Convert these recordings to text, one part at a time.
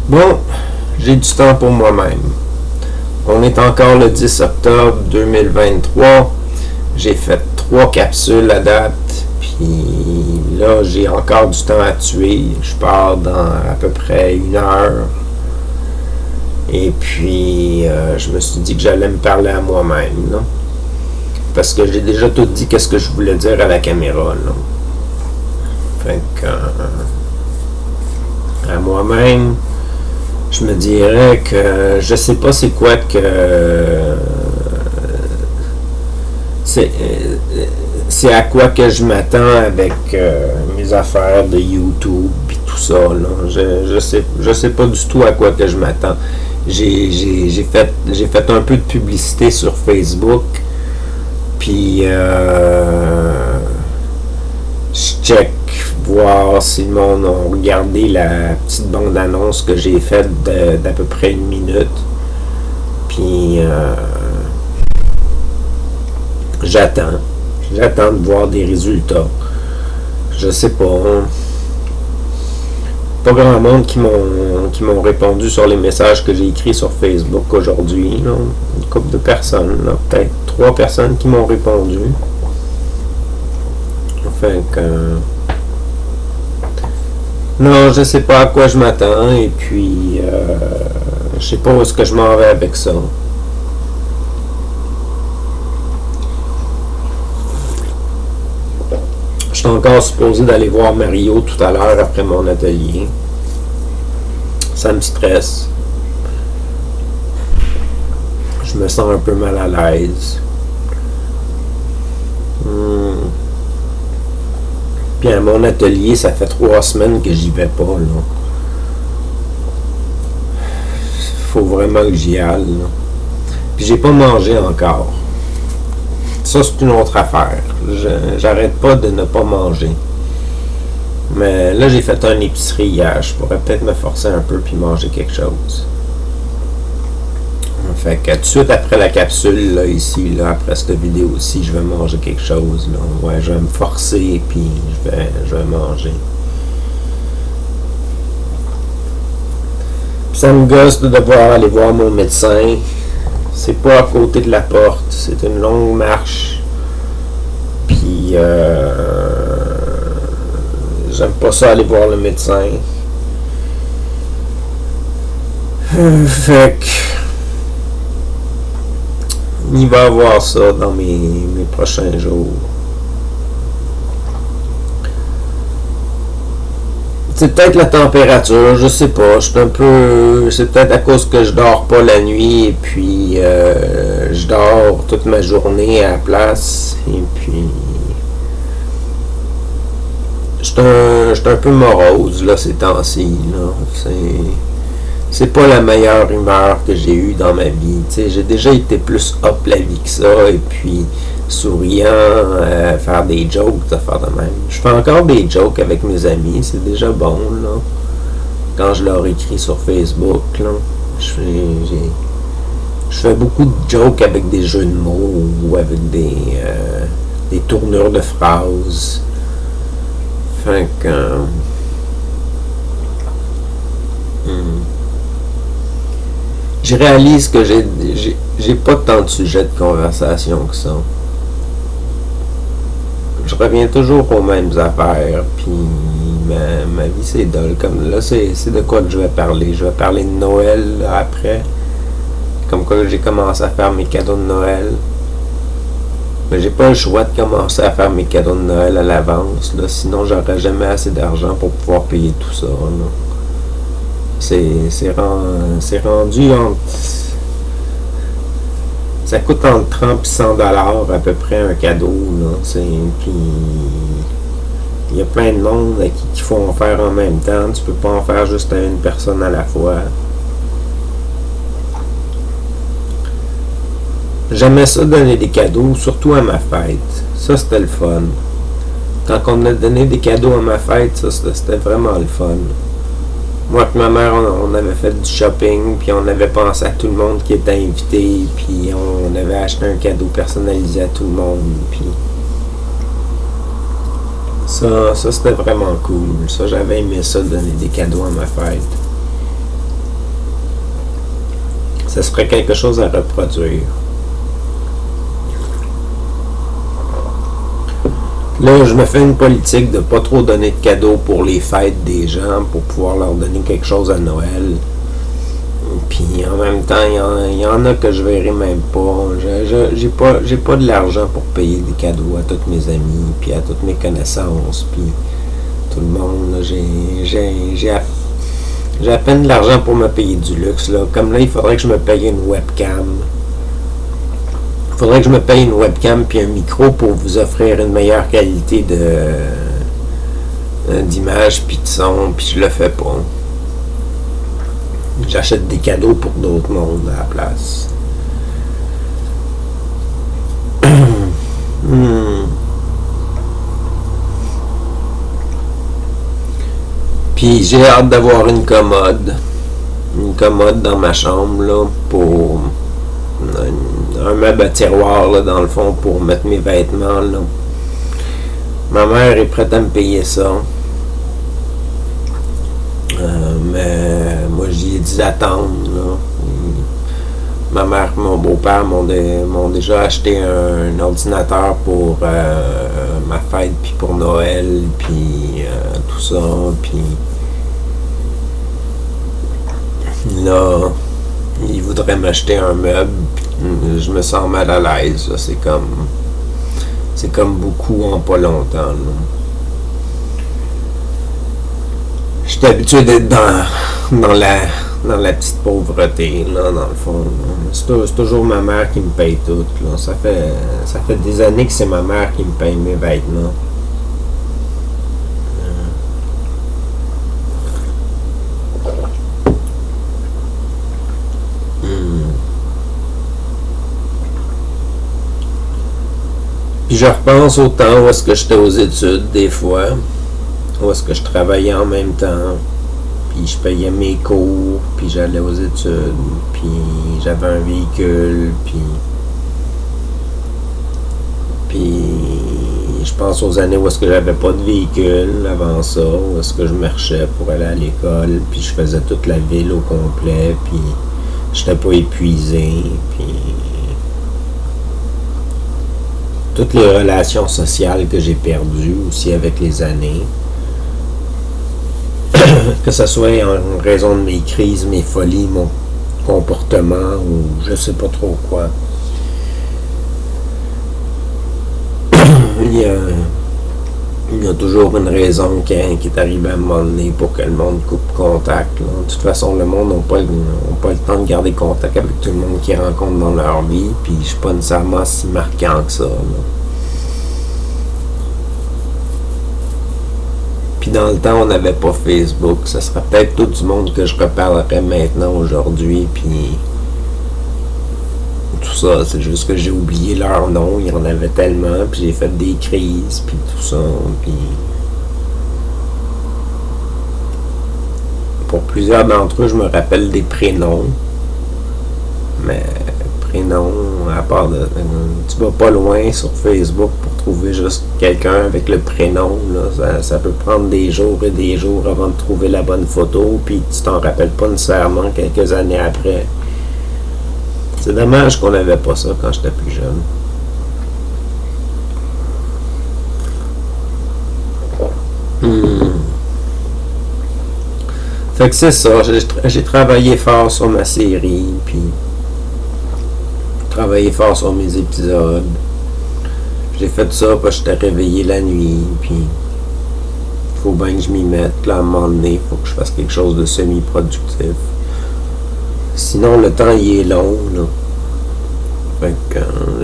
Bon, j'ai du temps pour moi-même. On est encore le 10 octobre 2023. J'ai fait 3 capsules à date. Puis là, j'ai encore du temps à tuer. Je pars dans à peu près 1 heure. Et puis, je me suis dit que j'allais me parler à moi-même. Là. Parce que j'ai déjà tout dit qu'est-ce que je voulais dire à la caméra. Là. Fait que, à moi-même, je me dirais que je sais pas c'est quoi que c'est à quoi que je m'attends avec mes affaires de YouTube et tout ça là. Je sais pas du tout à quoi que je m'attends. J'ai fait un peu de publicité sur Facebook, puis je check voir si le monde a regardé la petite bande-annonce que j'ai faite d'à peu près 1 minute. Puis j'attends de voir des résultats. Je sais pas. Pas grand monde qui m'ont répondu sur les messages que j'ai écrits sur Facebook aujourd'hui. Là. Une couple de personnes. Là. Peut-être 3 personnes qui m'ont répondu. Fait que non, je sais pas à quoi je m'attends et puis je sais pas où est-ce que je m'en vais avec ça. Je suis encore supposé d'aller voir Mario tout à l'heure après mon atelier. Ça me stresse. Je me sens un peu mal à l'aise. Puis à mon atelier, ça fait 3 semaines que j'y vais pas, là. Faut vraiment que j'y aille, là. Puis j'ai pas mangé encore. Ça, c'est une autre affaire. J'arrête pas de ne pas manger. Mais là, j'ai fait une épicerie hier. Je pourrais peut-être me forcer un peu puis manger quelque chose. Fait que tout de suite après la capsule, là, ici, là, après cette vidéo-ci, je vais manger quelque chose. Là. Ouais, je vais me forcer, puis je vais manger. Puis ça me gosse de devoir aller voir mon médecin. C'est pas à côté de la porte, c'est une longue marche. Puis j'aime pas ça aller voir le médecin. Fait que il va y avoir ça dans mes prochains jours. C'est peut-être la température, je sais pas. Je suis un peu. C'est peut-être à cause que je dors pas la nuit et puis je dors toute ma journée à la place. Et puis. Je suis un peu morose là ces temps-ci. C'est pas la meilleure humeur que j'ai eue dans ma vie. T'sais, j'ai déjà été plus up la vie que ça, et puis souriant, faire des jokes, faire de même. Je fais encore des jokes avec mes amis, c'est déjà bon, là. Quand je leur écris sur Facebook, là, je fais beaucoup de jokes avec des jeux de mots ou avec des tournures de phrases. Fait que... je réalise que j'ai pas tant de sujets de conversation que ça. Je reviens toujours aux mêmes affaires, puis ma vie c'est dole. Comme là, c'est de quoi que je vais parler. Je vais parler de Noël là, après. Comme quoi j'ai commencé à faire mes cadeaux de Noël. Mais j'ai pas le choix de commencer à faire mes cadeaux de Noël à l'avance. Là, sinon, j'aurais jamais assez d'argent pour pouvoir payer tout ça. Là. C'est rendu entre... Ça coûte entre 30 et 100 $ à peu près un cadeau. Puis il y a plein de monde à qui font en faire en même temps. Tu peux pas en faire juste à une personne à la fois. J'aimais ça donner des cadeaux, surtout à ma fête. Ça, c'était le fun. Quand on a donné des cadeaux à ma fête, ça, c'était vraiment le fun. Moi et ma mère, on avait fait du shopping, puis on avait pensé à tout le monde qui était invité, puis on avait acheté un cadeau personnalisé à tout le monde, puis ça c'était vraiment cool. Ça, j'avais aimé ça, donner des cadeaux à ma fête. ça serait quelque chose à reproduire. Là, je me fais une politique de pas trop donner de cadeaux pour les fêtes des gens, pour pouvoir leur donner quelque chose à Noël. Puis en même temps, il y en a que je verrai même pas. J'ai pas de l'argent pour payer des cadeaux à tous mes amis, puis à toutes mes connaissances, puis tout le monde. J'ai à peine de l'argent pour me payer du luxe. Là. Comme là, il faudrait que je me paye une webcam. Il faudrait que je me paye une webcam puis un micro pour vous offrir une meilleure qualité d'image puis de son, puis je le fais pas. J'achète des cadeaux pour d'autres mondes à la place. Puis j'ai hâte d'avoir une commode. Une commode dans ma chambre là, pour un meuble à tiroir là, dans le fond pour mettre mes vêtements là. Ma mère est prête à me payer ça. Mais moi j'y ai dit d'attendre là. Ma mère et mon beau-père m'ont déjà acheté un ordinateur pour ma fête puis pour Noël puis tout ça puis là ils voudraient m'acheter un meuble. Je me sens mal à l'aise. C'est comme beaucoup en pas longtemps. Là. Je suis habitué d'être dans la petite pauvreté, là, dans le fond. C'est toujours ma mère qui me paye tout. Là. Ça fait des années que c'est ma mère qui me paye mes vêtements. Puis je repense au temps où est-ce que j'étais aux études, des fois, où est-ce que je travaillais en même temps, puis je payais mes cours, puis j'allais aux études, puis j'avais un véhicule, puis je pense aux années où est-ce que j'avais pas de véhicule avant ça, où est-ce que je marchais pour aller à l'école, puis je faisais toute la ville au complet, puis j'étais pas épuisé, puis toutes les relations sociales que j'ai perdues aussi avec les années, que ce soit en raison de mes crises, mes folies, mon comportement ou je sais pas trop quoi. Il y a toujours une raison qui est arrivée à un moment donné pour que le monde coupe contact. Là. De toute façon, le monde n'a pas le temps de garder contact avec tout le monde qu'ils rencontrent dans leur vie, puis je suis pas nécessairement si marquant que ça. Là. Puis dans le temps, on n'avait pas Facebook. Ça serait peut-être tout du monde que je reparlerais maintenant, aujourd'hui, puis tout ça, c'est juste que j'ai oublié leur nom, il y en avait tellement, puis j'ai fait des crises, puis tout ça, puis pour plusieurs d'entre eux, je me rappelle des prénoms, mais prénoms, à part de... Tu vas pas loin sur Facebook pour trouver juste quelqu'un avec le prénom, là, ça peut prendre des jours et des jours avant de trouver la bonne photo, puis tu t'en rappelles pas nécessairement quelques années après. C'est dommage qu'on n'avait pas ça quand j'étais plus jeune. Fait que c'est ça, j'ai travaillé fort sur ma série, puis travaillé fort sur mes épisodes. J'ai fait ça parce que j'étais réveillé la nuit, puis faut bien que je m'y mette. Là, à un moment donné, faut que je fasse quelque chose de semi-productif. Sinon, le temps, il est long, là. Fait que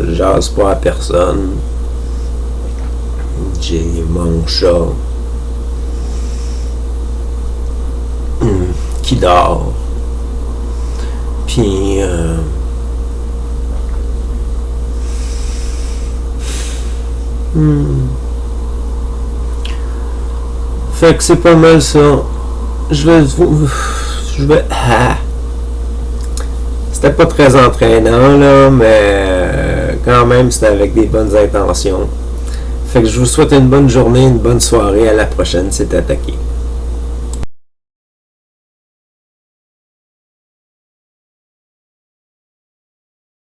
je jase pas à personne. J'ai mon chat qui dort. Puis... Fait que c'est pas mal ça. Je vais... C'était pas très entraînant, là, mais quand même, c'était avec des bonnes intentions. Fait que je vous souhaite une bonne journée, une bonne soirée. À la prochaine, c'est Attaqué.